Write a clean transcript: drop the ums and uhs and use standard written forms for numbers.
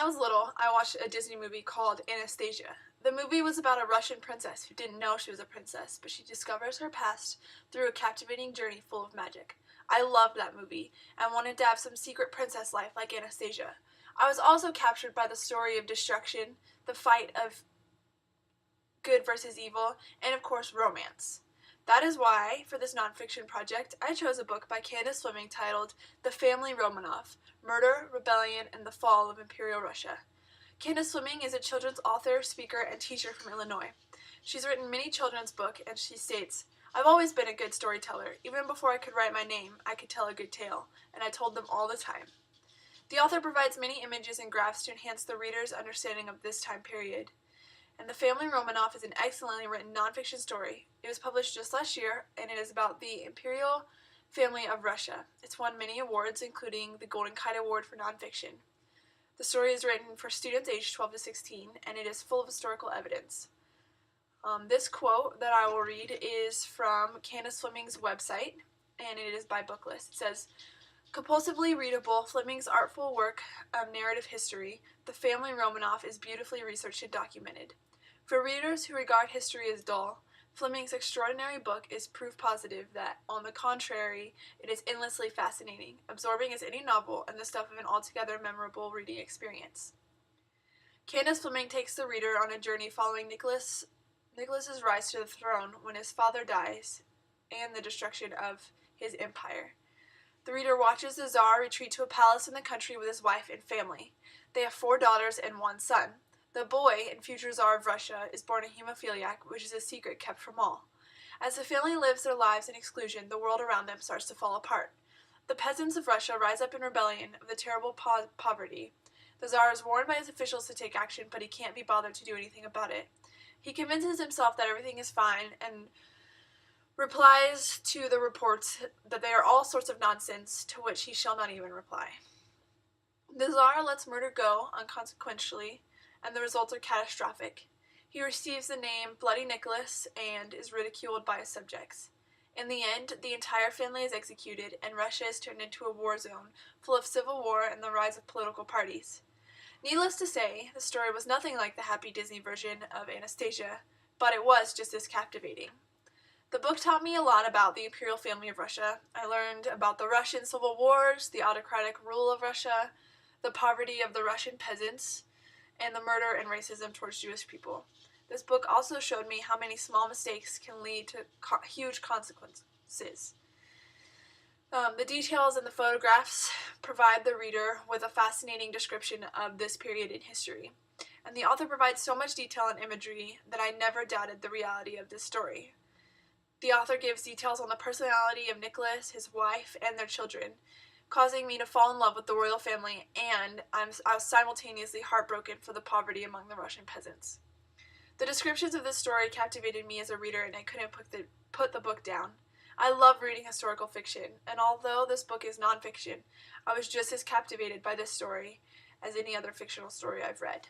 I was little, I watched a Disney movie called Anastasia. The movie was about a Russian princess who didn't know she was a princess, but she discovers her past through a captivating journey full of magic. I loved that movie and wanted to have some secret princess life like Anastasia. I was also captured by the story of destruction, the fight of good versus evil, and of course, romance. That is why, for this nonfiction project, I chose a book by Candace Fleming titled The Family Romanov: Murder, Rebellion, and the Fall of Imperial Russia. Candace Fleming is a children's author, speaker, and teacher from Illinois. She's written many children's books, and she states, "I've always been a good storyteller. Even before I could write my name, I could tell a good tale, and I told them all the time." The author provides many images and graphs to enhance the reader's understanding of this time period. And The Family Romanov is an excellently written nonfiction story. It was published just last year, and it is about the imperial family of Russia. It's won many awards, including the Golden Kite Award for nonfiction. The story is written for students aged 12 to 16, and it is full of historical evidence. This quote that I will read is from Candace Fleming's website, and it is by Booklist. It says, "Compulsively readable, Fleming's artful work of narrative history, The Family Romanov, is beautifully researched and documented. For readers who regard history as dull, Fleming's extraordinary book is proof positive that, on the contrary, it is endlessly fascinating, absorbing as any novel, and the stuff of an altogether memorable reading experience." Candace Fleming takes the reader on a journey following Nicholas's rise to the throne when his father dies, and the destruction of his empire. The reader watches the Tsar retreat to a palace in the country with his wife and family. They have 4 daughters and 1 son. The boy, and future Tsar of Russia, is born a hemophiliac, which is a secret kept from all. As the family lives their lives in exclusion, the world around them starts to fall apart. The peasants of Russia rise up in rebellion of the terrible poverty. The Tsar is warned by his officials to take action, but he can't be bothered to do anything about it. He convinces himself that everything is fine and replies to the reports that they are all sorts of nonsense, to which he shall not even reply. The Tsar lets murder go unconsequentially, and the results are catastrophic. He receives the name Bloody Nicholas and is ridiculed by his subjects. In the end, the entire family is executed, and Russia is turned into a war zone, full of civil war and the rise of political parties. Needless to say, the story was nothing like the happy Disney version of Anastasia, but it was just as captivating. The book taught me a lot about the imperial family of Russia. I learned about the Russian civil wars, the autocratic rule of Russia, the poverty of the Russian peasants, and the murder and racism towards Jewish people. This book also showed me how many small mistakes can lead to huge consequences. The details and the photographs provide the reader with a fascinating description of this period in history. And the author provides so much detail and imagery that I never doubted the reality of this story. The author gives details on the personality of Nicholas, his wife, and their children, causing me to fall in love with the royal family, and I was simultaneously heartbroken for the poverty among the Russian peasants. The descriptions of this story captivated me as a reader, and I couldn't put the book down. I love reading historical fiction, and although this book is nonfiction, I was just as captivated by this story as any other fictional story I've read.